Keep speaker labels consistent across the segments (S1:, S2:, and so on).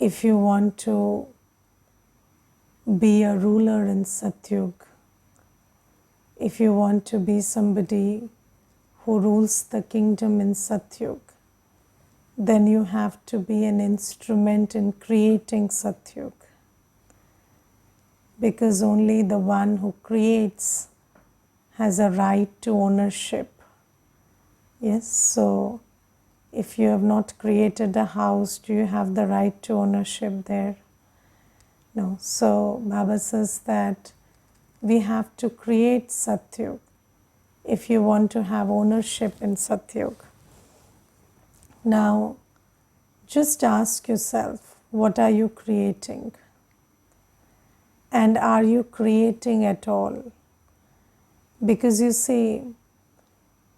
S1: if you want to be a ruler in Satyug, if you want to be somebody who rules the kingdom in Satyug, then you have to be an instrument in creating Satyug. Because only the one who creates has a right to ownership. Yes, so if you have not created a house, do you have the right to ownership there? No. So Baba says that we have to create Satyug if you want to have ownership in Satyug. Now, just ask yourself, what are you creating? And are you creating at all? Because you see,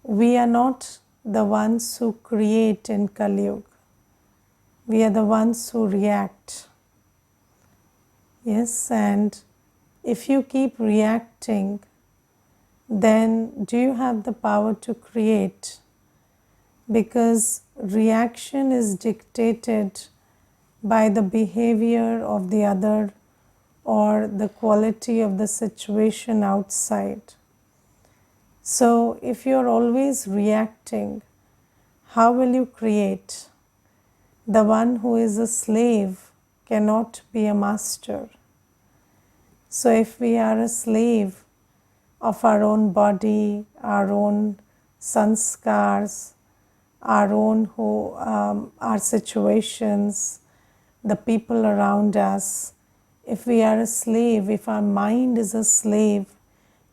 S1: we are not the ones who create in Kali Yuga. We are the ones who react. Yes, and if you keep reacting, then do you have the power to create? Because reaction is dictated by the behavior of the other or the quality of the situation outside. So if you're always reacting, how will you create? The one who is a slave cannot be a master. So if we are a slave of our own body, our own sanskars, our situations, the people around us, if we are a slave, if our mind is a slave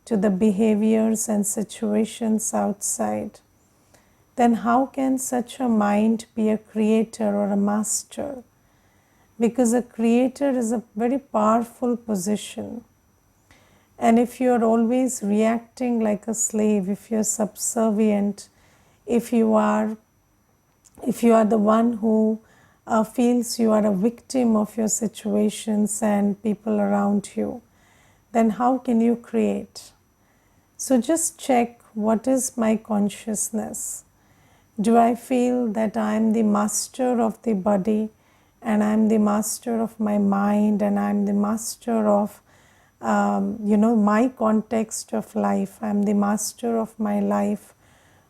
S1: to the behaviors and situations outside, then how can such a mind be a creator or a master? Because a creator is a very powerful position. And if you are always reacting like a slave, if you are subservient, if you are the one who feels you are a victim of your situations and people around you, then how can you create? So just check, what is my consciousness? Do I feel that I am the master of the body and I am the master of my mind and I am the master of my context of life, I am the master of my life?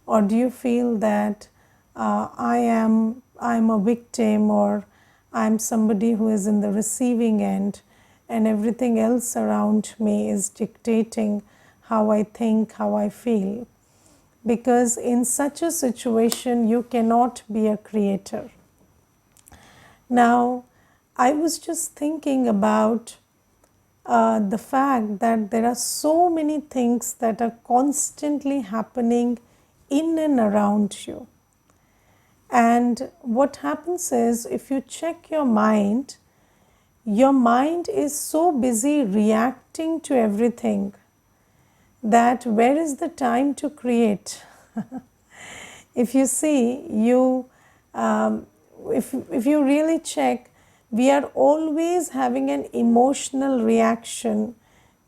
S1: Or do you feel that I am a victim, or I am somebody who is in the receiving end and everything else around me is dictating how I think, how I feel? Because in such a situation, you cannot be a creator. Now, I was just thinking about the fact that there are so many things that are constantly happening in and around you. And what happens is, if you check your mind is so busy reacting to everything that where is the time to create? If you see, if you really check, we are always having an emotional reaction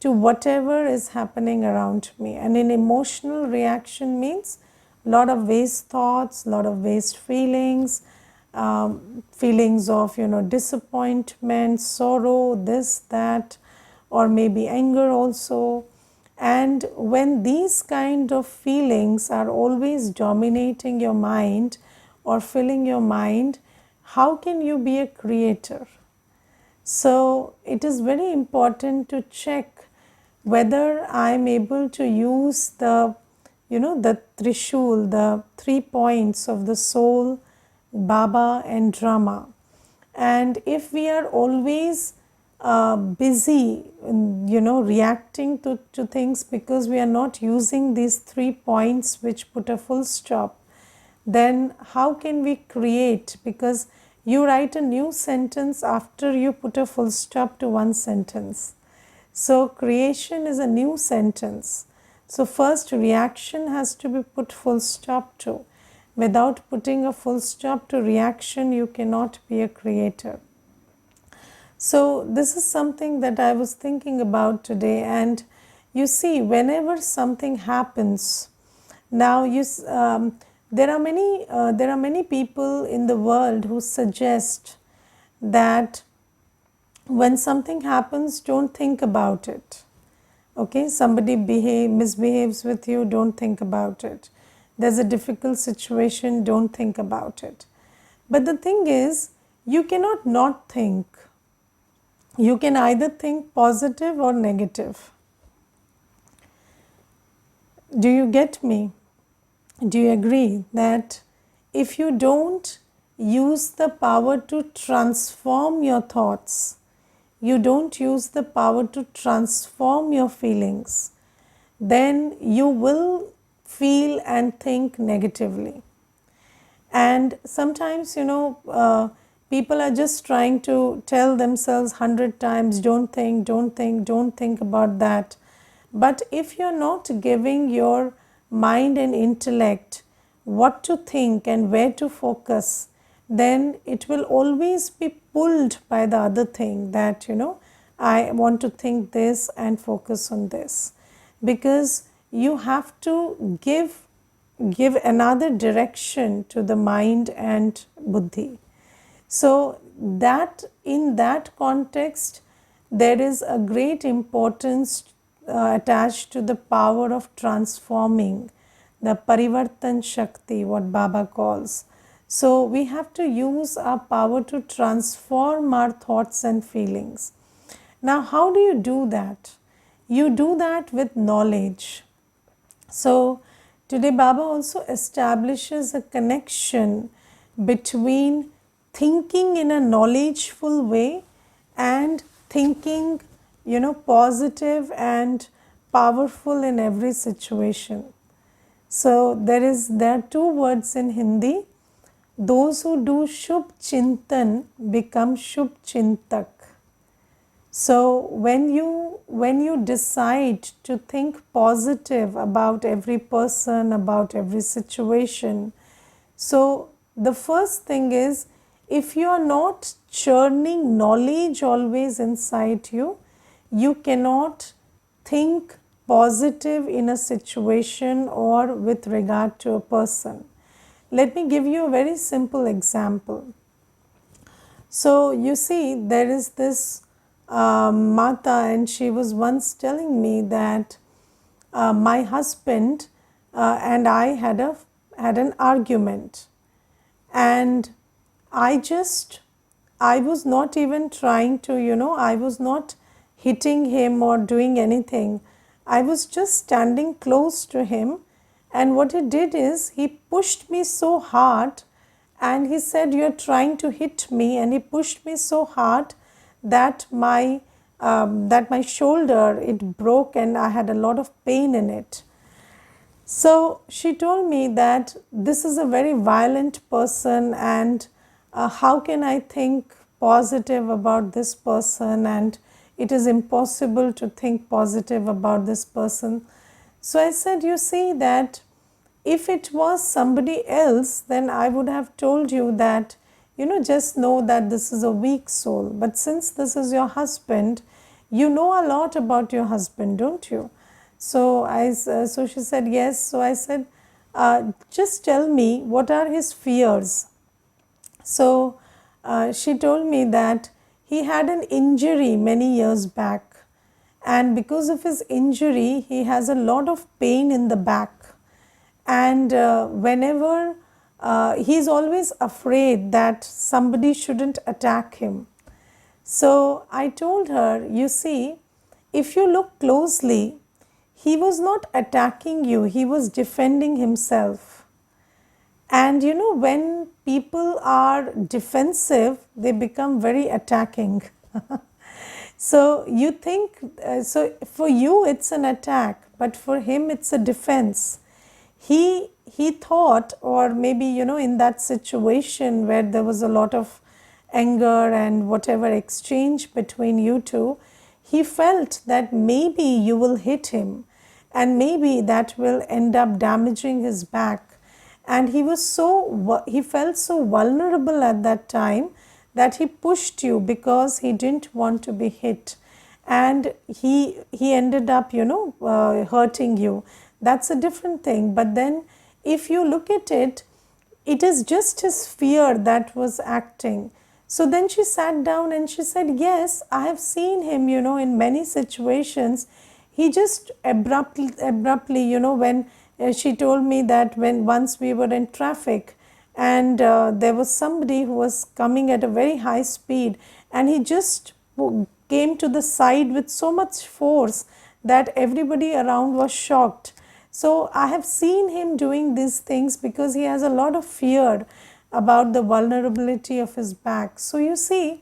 S1: to whatever is happening around me. And an emotional reaction means a lot of waste thoughts, a lot of waste feelings, feelings of disappointment, sorrow, this, that, or maybe anger also. And when these kind of feelings are always dominating your mind or filling your mind, how can you be a creator? So it is very important to check whether I am able to use the Trishul, the 3 points of the soul, Baba and Rama. And if we are always busy reacting to things because we are not using these 3 points which put a full stop, then how can we create? Because you write a new sentence after you put a full stop to one sentence. So creation is a new sentence. So first reaction has to be put full stop to. Without putting a full stop to reaction, you cannot be a creator. So this is something that I was thinking about today. And you see, whenever something happens, now there are many people in the world who suggest that when something happens, don't think about it. Okay, somebody misbehaves with you, don't think about it. There's a difficult situation, don't think about it. But the thing is, you cannot not think. You can either think positive or negative. Do you get me? Do you agree that if you don't use the power to transform your thoughts, you don't use the power to transform your feelings, then you will feel and think negatively. And sometimes, people are just trying to tell themselves 100 times, don't think, don't think, don't think about that. But if you're not giving your mind and intellect what to think and where to focus, then it will always be pulled by the other thing that, I want to think this and focus on this. Because you have to give another direction to the mind and buddhi. So that in that context, there is a great importance attached to the power of transforming, the parivartan shakti, what Baba calls. So we have to use our power to transform our thoughts and feelings. Now, how do you do that? You do that with knowledge. So today Baba also establishes a connection between thinking in a knowledgeful way and thinking, positive and powerful in every situation. So there are two words in Hindi. Those who do Shubh Chintan become Shubh Chintak. So when you decide to think positive about every person, about every situation, so the first thing is, if you are not churning knowledge always inside you, you cannot think positive in a situation or with regard to a person. Let me give you a very simple example. So you see, there is this Mata, and she was once telling me that my husband and I had an argument, and I was not even trying to, I was not hitting him or doing anything. I was just standing close to him, and what he did is he pushed me so hard, and he said, "You're trying to hit me," and he pushed me so hard that my shoulder, it broke, and I had a lot of pain in it. So she told me that this is a very violent person, and how can I think positive about this person, and it is impossible to think positive about this person. So I said, you see that if it was somebody else, then I would have told you that, just know that this is a weak soul. But since this is your husband, you know a lot about your husband, don't you? So so she said, yes. So I said, just tell me, what are his fears? So she told me that he had an injury many years back, and because of his injury, he has a lot of pain in the back. And whenever he's always afraid that somebody shouldn't attack him. So I told her, you see, if you look closely, he was not attacking you, he was defending himself. And when people are defensive, they become very attacking. So you think, so for you it's an attack, but for him it's a defense. He thought, or maybe in that situation where there was a lot of anger and whatever exchange between you two, he felt that maybe you will hit him, and maybe that will end up damaging his back. And he felt so vulnerable at that time that he pushed you because he didn't want to be hit, and he ended up hurting you. That's a different thing. But then if you look at it, it is just his fear that was acting. So then she sat down and she said, yes, I have seen him, in many situations. He just abruptly, when she told me that when once we were in traffic and there was somebody who was coming at a very high speed, and he just came to the side with so much force that everybody around was shocked. So I have seen him doing these things because he has a lot of fear about the vulnerability of his back. So you see,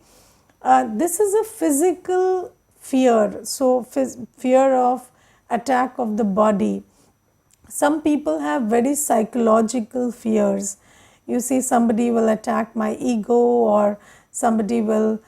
S1: this is a physical fear, so fear of attack of the body. Some people have very psychological fears. You see, somebody will attack my ego, or somebody will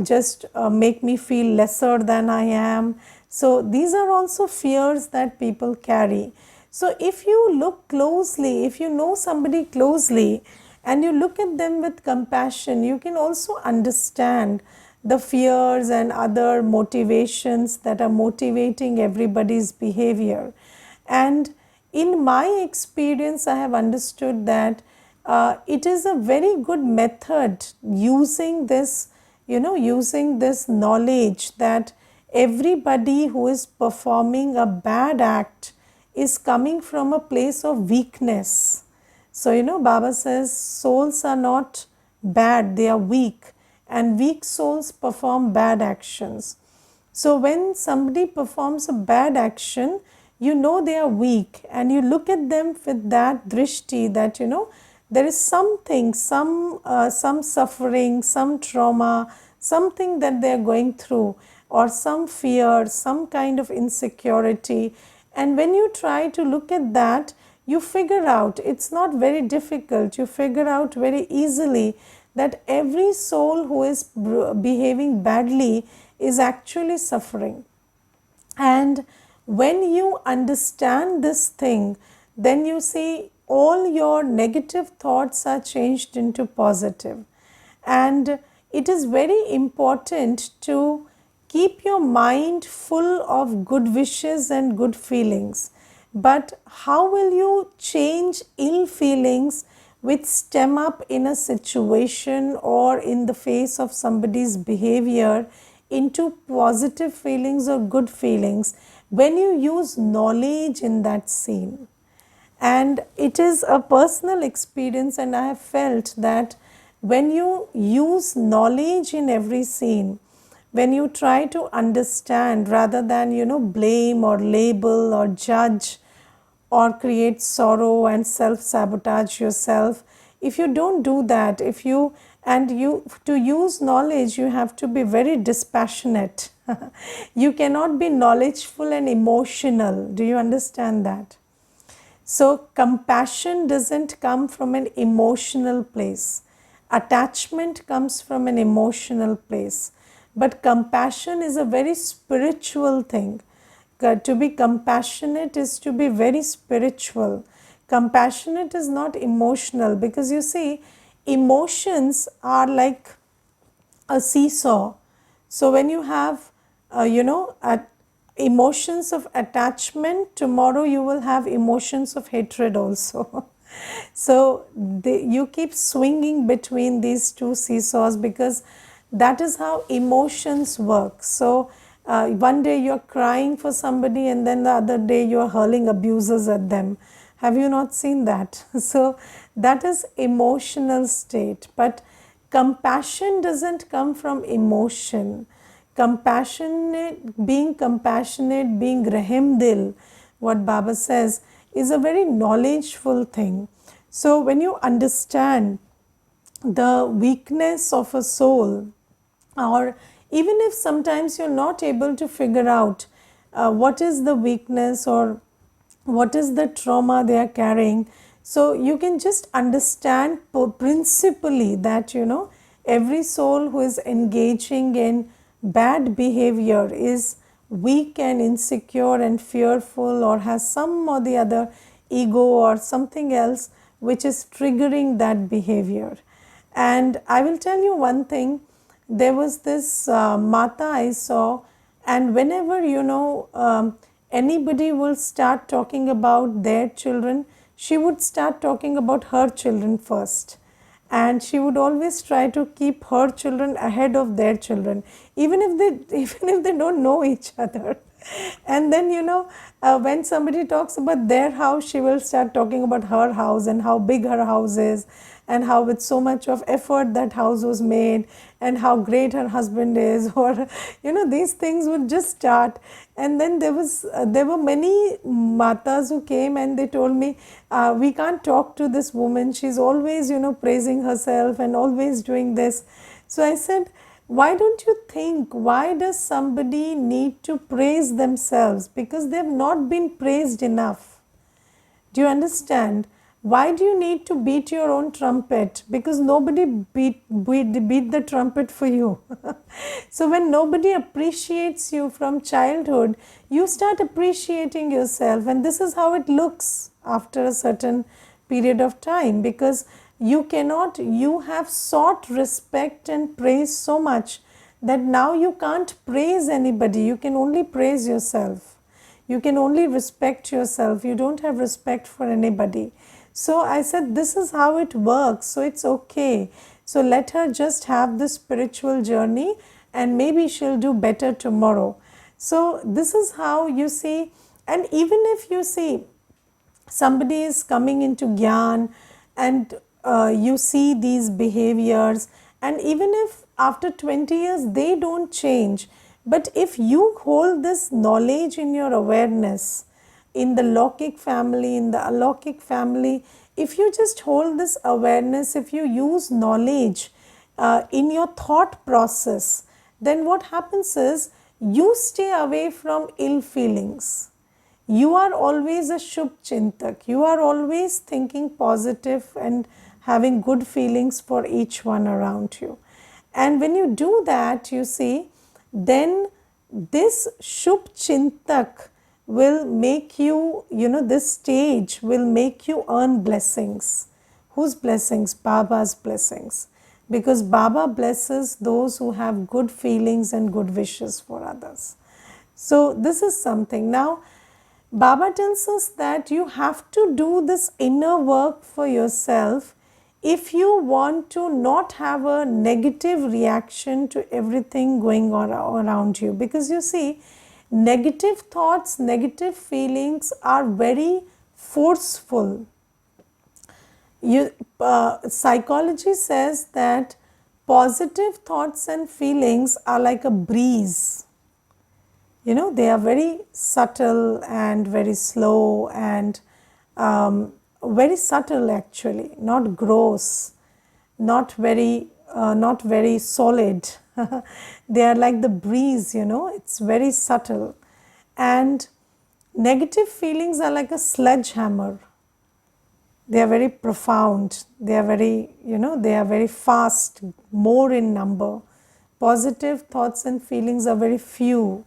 S1: just make me feel lesser than I am. So these are also fears that people carry. So if you look closely, if you know somebody closely and you look at them with compassion, you can also understand the fears and other motivations that are motivating everybody's behavior. And in my experience, I have understood that it is a very good method using this, using this knowledge that everybody who is performing a bad act is coming from a place of weakness. So, Baba says souls are not bad, they are weak, and weak souls perform bad actions. So, when somebody performs a bad action, they are weak, and you look at them with that drishti that there is something, some suffering, some trauma, something that they are going through, or some fear, some kind of insecurity. And when you try to look at that, you figure out, it's not very difficult, you figure out very easily that every soul who is behaving badly is actually suffering. And when you understand this thing, then you see all your negative thoughts are changed into positive. And it is very important to keep your mind full of good wishes and good feelings. But how will you change ill feelings which stem up in a situation or in the face of somebody's behavior into positive feelings or good feelings when you use knowledge in that scene? And it is a personal experience, and I have felt that when you use knowledge in every scene, when you try to understand rather than blame or label or judge or create sorrow and self-sabotage yourself, if you don't do that, if you to use knowledge, you have to be very dispassionate. You cannot be knowledgeful and emotional. Do you understand that? So compassion doesn't come from an emotional place. Attachment comes from an emotional place. But compassion is a very spiritual thing. To be compassionate is to be very spiritual. Compassionate is not emotional, because you see, emotions are like a seesaw. So when you have, emotions of attachment, tomorrow you will have emotions of hatred also. So you keep swinging between these two seesaws, because that is how emotions work. So one day you're crying for somebody, and then the other day you're hurling abuses at them. Have you not seen that? So that is emotional state. But compassion doesn't come from emotion. Being compassionate, being rahim dil, what Baba says, is a very knowledgeful thing. So when you understand the weakness of a soul, or even if sometimes you're not able to figure out what is the weakness or what is the trauma they are carrying, so you can just understand principally that every soul who is engaging in bad behavior is weak and insecure and fearful, or has some or the other ego or something else which is triggering that behavior. And I will tell you one thing, there was this Mata I saw, and whenever anybody will start talking about their children, she would start talking about her children first. and she would always try to keep her children ahead of their children, even if they even if they don't know each other. And then, when somebody talks about their house, she will start talking about her house and how big her house is, and how with so much of effort that house was made, and how great her husband is, or these things would just start. And then there were many matas who came and they told me, we can't talk to this woman, she's always praising herself and always doing this. So I said, why don't you think, why does somebody need to praise themselves? Because they've not been praised enough. Do you understand? Why do you need to beat your own trumpet? Because nobody beat the trumpet for you. So when nobody appreciates you from childhood, you start appreciating yourself, and this is how it looks after a certain period of time, because you have sought respect and praise so much that now you can't praise anybody, you can only praise yourself. You can only respect yourself. You don't have respect for anybody. So I said, this is how it works. So it's okay. So let her just have this spiritual journey, and maybe she'll do better tomorrow. So this is how you see. And even if you see somebody is coming into Gyan, and you see these behaviors, and even if after 20 years they don't change, but if you hold this knowledge in your awareness, in the Lokik family, in the Alokik family, if you just hold this awareness, if you use knowledge in your thought process, then what happens is you stay away from ill feelings. You are always a Shubh Chintak. You are always thinking positive and having good feelings for each one around you. And when you do that, you see, then this Shubh Chintak will make you, this stage will make you earn blessings. Whose blessings? Baba's blessings. Because Baba blesses those who have good feelings and good wishes for others. So this is something. Now, Baba tells us that you have to do this inner work for yourself if you want to not have a negative reaction to everything going on around you. Because you see, negative thoughts, negative feelings are very forceful. Psychology says that positive thoughts and feelings are like a breeze. They are very subtle and very slow and very subtle actually, not gross, not very solid. They are like the breeze, it's very subtle. And negative feelings are like a sledgehammer. They are very profound. They are very fast, more in number. Positive thoughts and feelings are very few,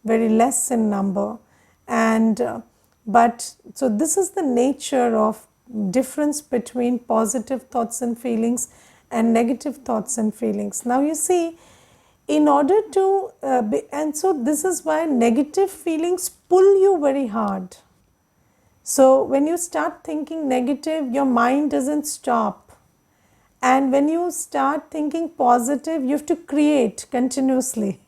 S1: very less in number. And so this is the nature of difference between positive thoughts and feelings and negative thoughts and feelings. Now you see, in order to and so this is why negative feelings pull you very hard. So when you start thinking negative, your mind doesn't stop. And when you start thinking positive, you have to create continuously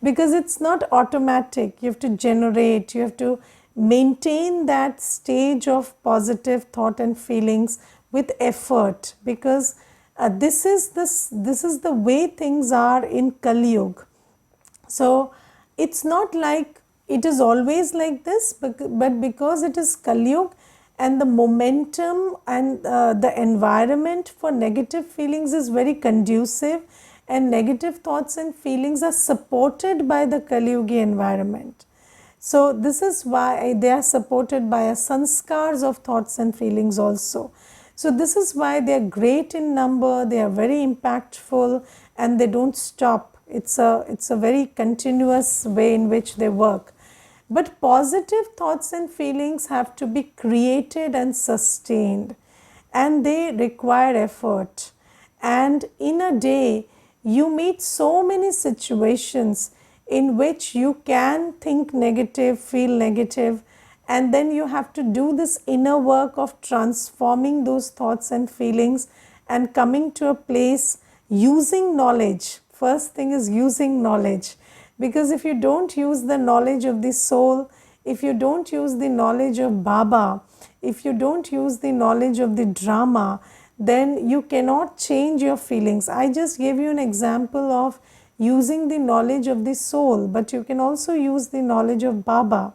S1: because it's not automatic. You have to generate, you have to maintain that stage of positive thought and feelings with effort, because this is the way things are in Kali Yuga. So it's not like it is always like this, but because it is Kali Yuga, and the momentum and the environment for negative feelings is very conducive, and negative thoughts and feelings are supported by the Kali Yugi environment. So this is why they are supported by a sanskars of thoughts and feelings also. So this is why they are great in number, they are very impactful, and they don't stop. It's a very continuous way in which they work. But positive thoughts and feelings have to be created and sustained, and they require effort. And in a day, you meet so many situations in which you can think negative, feel negative, and then you have to do this inner work of transforming those thoughts and feelings and coming to a place using knowledge. First thing is using knowledge, because if you don't use the knowledge of the soul, if you don't use the knowledge of Baba, if you don't use the knowledge of the drama, then you cannot change your feelings. I just gave you an example of using the knowledge of the soul, but you can also use the knowledge of Baba.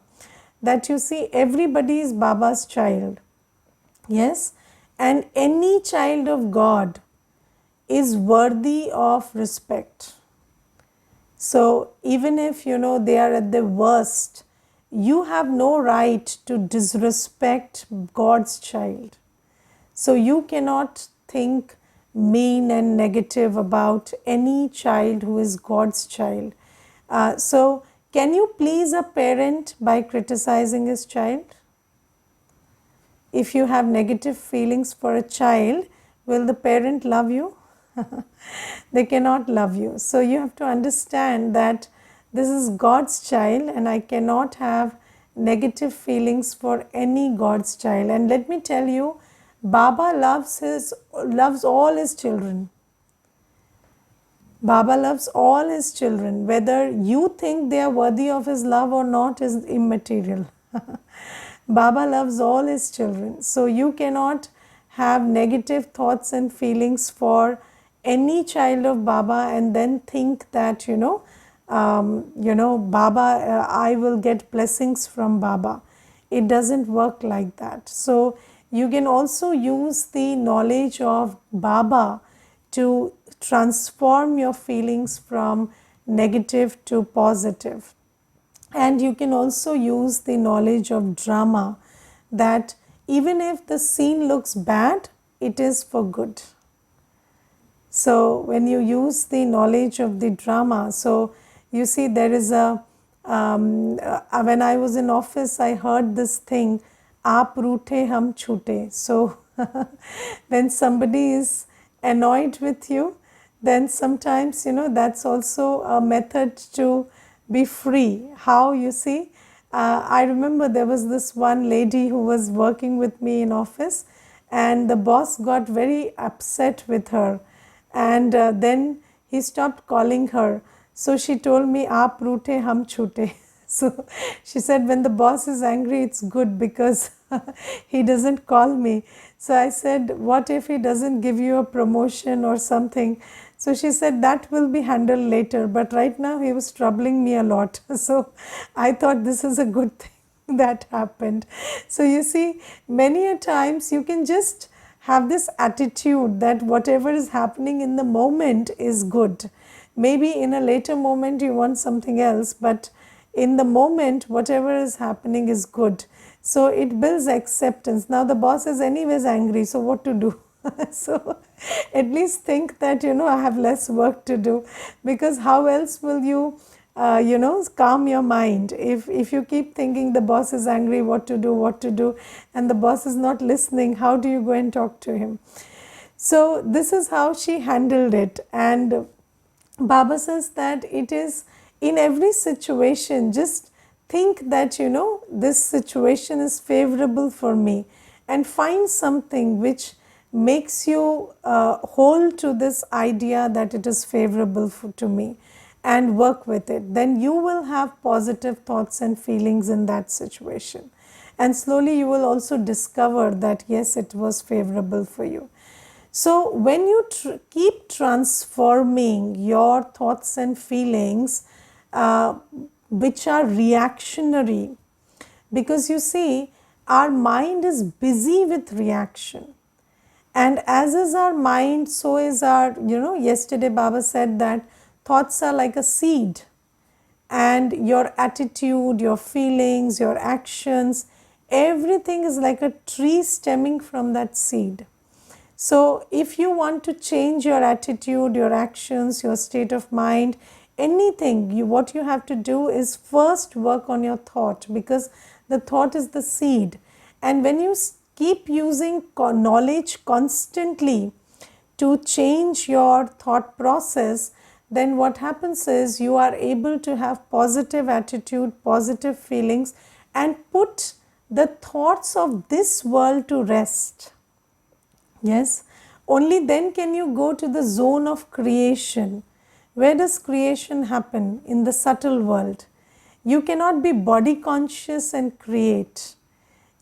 S1: That you see, everybody is Baba's child. Yes, and any child of God is worthy of respect. So even if they are at their worst, you have no right to disrespect God's child. So you cannot think mean and negative about any child who is God's child. So can you please a parent by criticizing his child? If you have negative feelings for a child, will the parent love you? They cannot love you. So you have to understand that this is God's child and I cannot have negative feelings for any God's child. And let me tell you, Baba loves all his children. Baba loves all his children. Whether you think they are worthy of his love or not is immaterial. Baba loves all his children. So you cannot have negative thoughts and feelings for any child of Baba and then think that, Baba, I will get blessings from Baba. It doesn't work like that. So you can also use the knowledge of Baba to transform your feelings from negative to positive. And you can also use the knowledge of drama, that even if the scene looks bad, it is for good. So when you use the knowledge of the drama, so you see there is when I was in office, I heard this thing, aap roote hum chute. So when somebody is annoyed with you, then sometimes that's also a method to be free. How, you see, I remember there was this one lady who was working with me in office, and the boss got very upset with her, and then he stopped calling her. So she told me, aap roote hum chute. So she said, when the boss is angry, it's good because he doesn't call me. So I said, what if he doesn't give you a promotion or something? So she said, that will be handled later, but right now he was troubling me a lot. So I thought this is a good thing that happened. So you see, many a times you can just have this attitude that whatever is happening in the moment is good. Maybe in a later moment you want something else, but in the moment whatever is happening is good. So it builds acceptance. Now the boss is anyways angry, so what to do? So at least think that I have less work to do, because how else will you calm your mind if you keep thinking the boss is angry, what to do, and the boss is not listening, how do you go and talk to him? So this is how she handled it. And Baba says that it is in every situation, just think that this situation is favorable for me, and find something which makes you hold to this idea that it is favorable to me, and work with it. Then you will have positive thoughts and feelings in that situation, and slowly you will also discover that yes, it was favorable for you. So when you keep transforming your thoughts and feelings which are reactionary, because you see, our mind is busy with reaction, and as is our mind, so is our, yesterday Baba said that thoughts are like a seed, and your attitude, your feelings, your actions, everything is like a tree stemming from that seed. So if you want to change your attitude, your actions, your state of mind, anything, what you have to do is first work on your thought, because the thought is the seed. And when you keep using knowledge constantly to change your thought process, then what happens is you are able to have positive attitude, positive feelings, and put the thoughts of this world to rest. Yes, Only then can you go to the zone of creation. Where does creation happen? In the subtle world. You cannot be body conscious and create.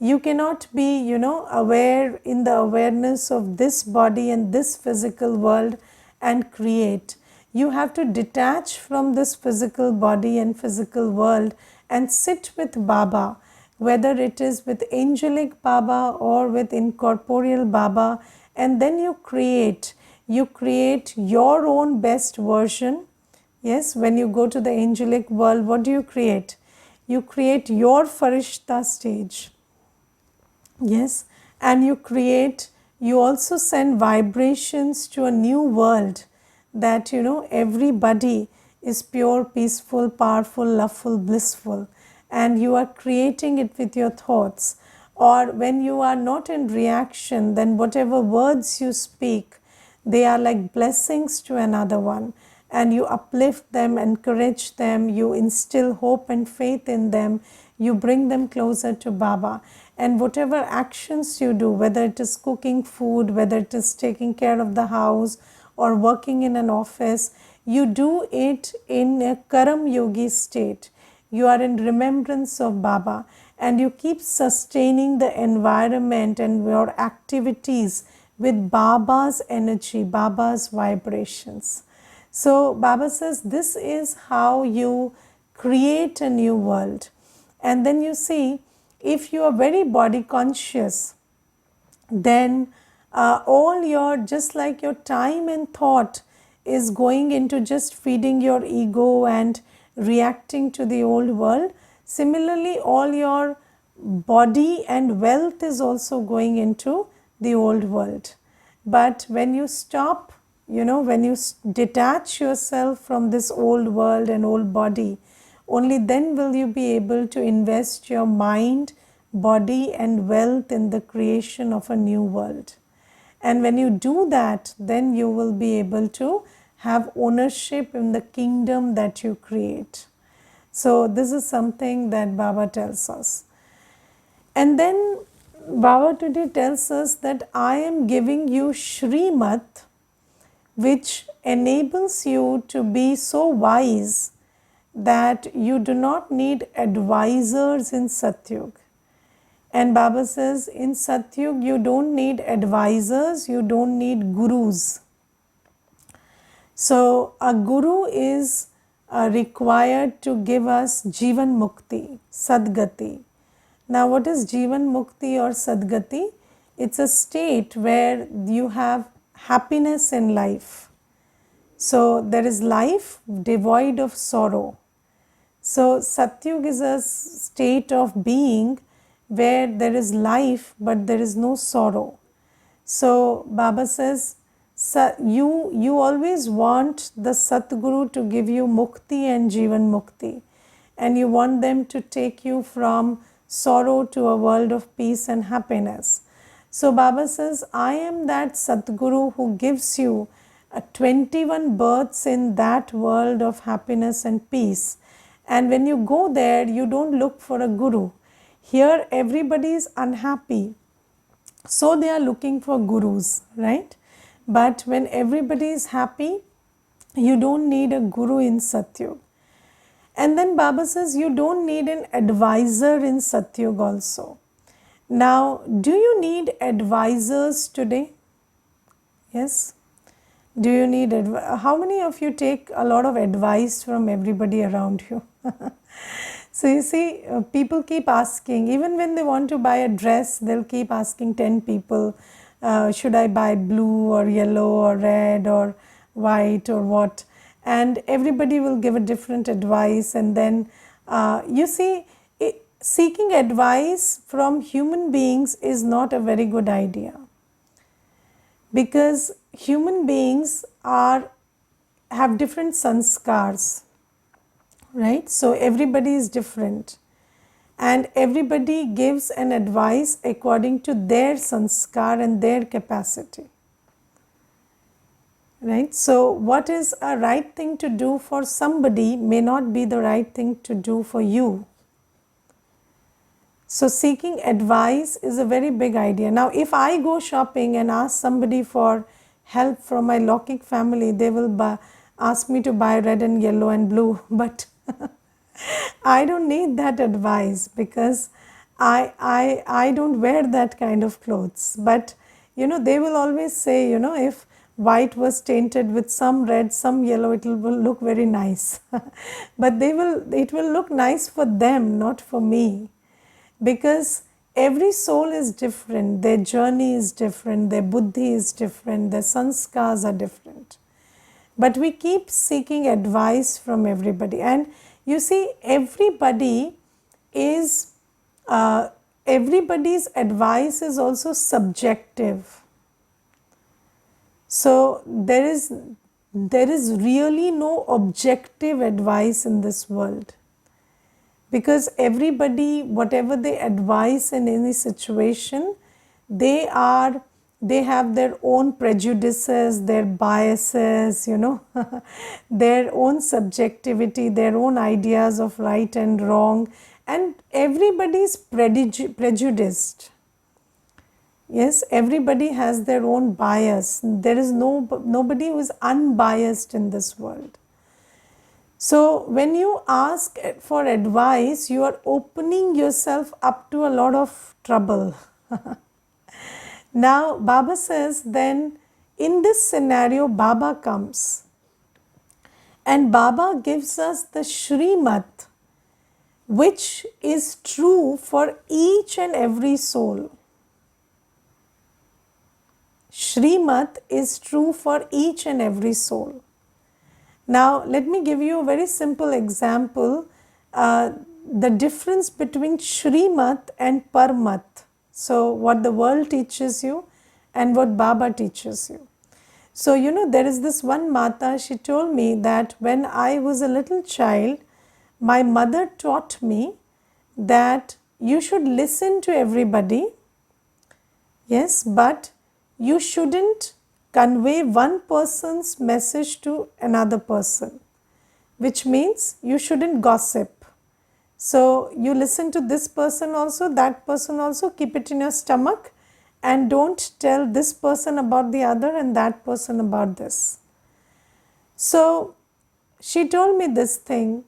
S1: You cannot be, aware in the awareness of this body and this physical world and create. You have to detach from this physical body and physical world and sit with Baba, whether it is with angelic Baba or with incorporeal Baba, and then you create. You create your own best version. Yes, when you go to the angelic world, what do you create? You create your Farishta stage. Yes, and you also send vibrations to a new world that, everybody is pure, peaceful, powerful, loveful, blissful, and you are creating it with your thoughts. Or when you are not in reaction, then whatever words you speak, they are like blessings to another one, and you uplift them, encourage them, you instill hope and faith in them, you bring them closer to Baba. And whatever actions you do, whether it is cooking food, whether it is taking care of the house or working in an office, you do it in a Karam Yogi state. You are in remembrance of Baba, and you keep sustaining the environment and your activities with Baba's energy, Baba's vibrations. So Baba says this is how you create a new world. And then you see, if you are very body conscious, then all your, just like your time and thought is going into just feeding your ego and reacting to the old world. Similarly, all your body and wealth is also going into the old world. But when you stop, when you detach yourself from this old world and old body, only then will you be able to invest your mind, body and wealth in the creation of a new world. And when you do that, then you will be able to have ownership in the kingdom that you create. So this is something that Baba tells us. And then Baba today tells us that I am giving you Shrimat, which enables you to be so wise that you do not need advisors in Satyug. And Baba says, in Satyug, you don't need advisors, you don't need gurus. So, a guru is required to give us Jivan Mukti, Sadgati. Now, what is Jivan Mukti or Sadgati? It's a state where you have happiness in life. So, there is life devoid of sorrow. So, Satyug is a state of being where there is life but there is no sorrow. So, Baba says, you always want the Satguru to give you Mukti and Jivan Mukti, and you want them to take you from sorrow to a world of peace and happiness. So, Baba says, I am that Satguru who gives you 21 births in that world of happiness and peace. And when you go there, you don't look for a guru. Here, everybody is unhappy, so they are looking for gurus, right? But when everybody is happy, you don't need a guru in Satyug. And then Baba says you don't need an advisor in Satyug also. Now, do you need advisors today? Yes. Do you need how many of you take a lot of advice from everybody around you? So you see, people keep asking, even when they want to buy a dress, they'll keep asking 10 people, should I buy blue or yellow or red or white or what? And everybody will give a different advice. And then you see, seeking advice from human beings is not a very good idea, because human beings have different sanskars, right? So everybody is different, and everybody gives an advice according to their sanskar and their capacity, right? So what is a right thing to do for somebody may not be the right thing to do for you. So seeking advice is a very big idea. Now, if I go shopping and ask somebody for help from my Lokik family, they will ask me to buy red and yellow and blue. But I don't need that advice because I don't wear that kind of clothes. But they will always say, if white was tainted with some red, some yellow, it will look very nice. But it will look nice for them, not for me. Because every soul is different, their journey is different, their buddhi is different, their sanskars are different. But we keep seeking advice from everybody. And you see, everybody's advice is also subjective. So there is really no objective advice in this world. Because everybody, whatever they advise in any situation, they have their own prejudices, their biases, their own subjectivity, their own ideas of right and wrong, and everybody is prejudiced. Yes, everybody has their own bias. There is nobody who is unbiased in this world. So when you ask for advice, you are opening yourself up to a lot of trouble. Now Baba says, then in this scenario Baba comes and Baba gives us the Shrimat, which is true for each and every soul. Shrimat is true for each and every soul. Now, let me give you a very simple example. The difference between Shrimat and Parmat. So, what the world teaches you and what Baba teaches you. So, there is this one Mata, she told me that when I was a little child, my mother taught me that you should listen to everybody, yes, but you shouldn't convey one person's message to another person, which means you shouldn't gossip. So you listen to this person also, that person also, keep it in your stomach and don't tell this person about the other and that person about this. So she told me this thing,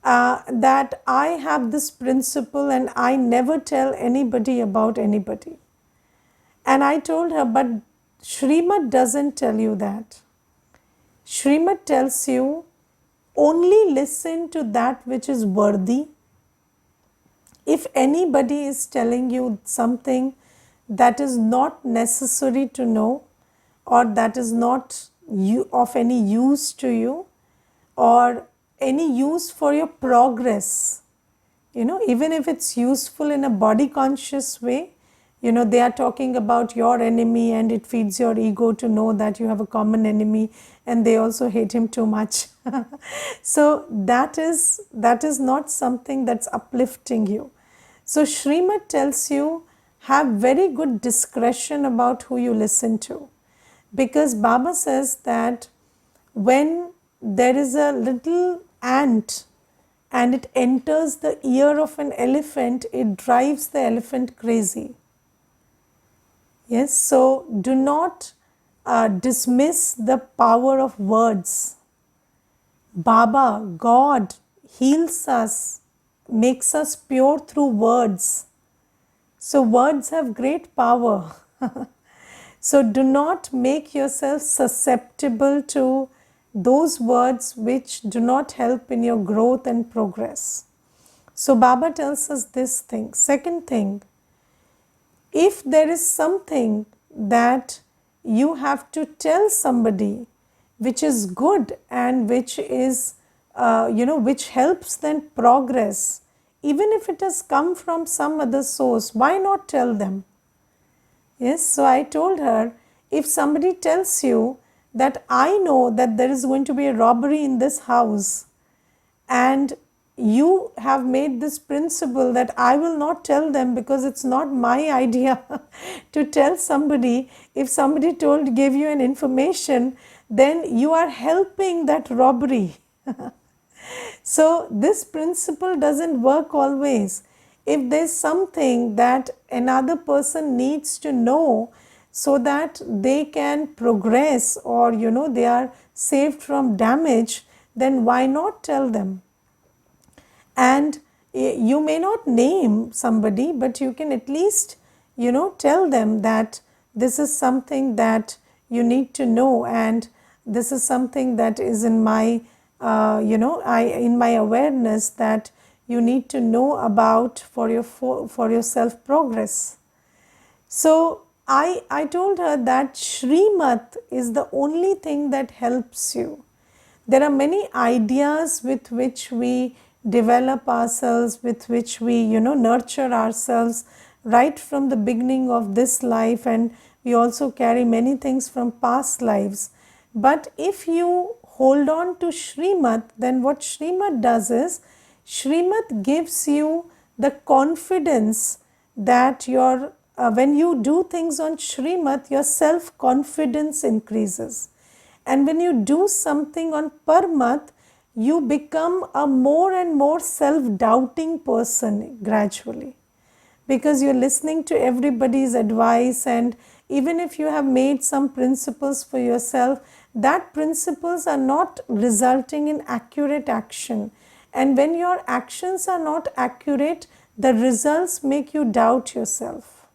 S1: that I have this principle and I never tell anybody about anybody. And I told her, but Shrimat doesn't tell you that. Shrimat tells you only listen to that which is worthy. If anybody is telling you something that is not necessary to know, or that is not of any use to you, or any use for your progress, even if it's useful in a body conscious way, they are talking about your enemy and it feeds your ego to know that you have a common enemy and they also hate him too much. So that is not something that's uplifting you. So Shrimat tells you, have very good discretion about who you listen to. Because Baba says that when there is a little ant and it enters the ear of an elephant, it drives the elephant crazy. Yes, so do not dismiss the power of words. Baba, God, heals us, makes us pure through words. So words have great power. So do not make yourself susceptible to those words which do not help in your growth and progress. So Baba tells us this thing. Second thing, if there is something that you have to tell somebody which is good and which is, which helps them progress, even if it has come from some other source, why not tell them? Yes, so I told her, if somebody tells you that I know that there is going to be a robbery in this house and you have made this principle that I will not tell them because it's not my idea to tell somebody. If somebody gave you an information, then you are helping that robbery. So this principle doesn't work always. if there's something that another person needs to know so that they can progress, or they are saved from damage, then why not tell them? And you may not name somebody, but you can at least tell them that this is something that you need to know, and this is something that is in my in my awareness that you need to know about for your self progress. So I told her that Shrimat is the only thing that helps you. There are many ideas with which we develop ourselves, with which we nurture ourselves right from the beginning of this life, and we also carry many things from past lives. But if you hold on to Shrimat, then what Shrimat does is, Shrimat gives you the confidence that when you do things on Shrimat, your self confidence increases. And when you do something on Parmat, you become a more and more self doubting person gradually, because you're listening to everybody's advice, and even if you have made some principles for yourself, that principles are not resulting in accurate action. And when your actions are not accurate, the results make you doubt yourself.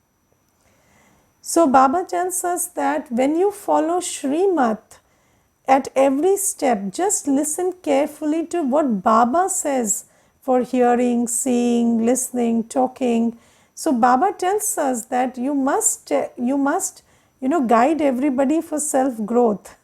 S1: So Baba tells us that when you follow Shrimat, at every step, just listen carefully to what Baba says for hearing, seeing, listening, talking. So Baba tells us that you must guide everybody for self growth.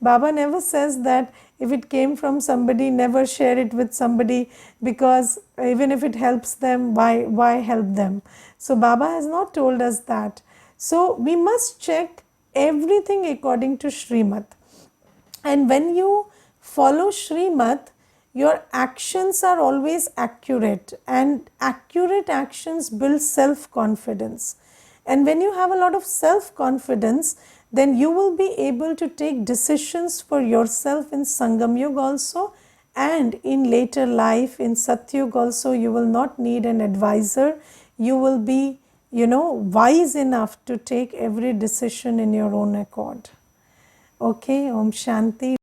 S1: Baba never says that if it came from somebody, never share it with somebody, because even if it helps them, why help them? So Baba has not told us that. So we must check everything according to Shrimat. And when you follow Shrimat, your actions are always accurate, and accurate actions build self confidence. And when you have a lot of self confidence, then you will be able to take decisions for yourself in Sangam Yuga also, and in later life in Satyug also. You will not need an advisor. You will be wise enough to take every decision in your own accord. Okay, Om Shanti.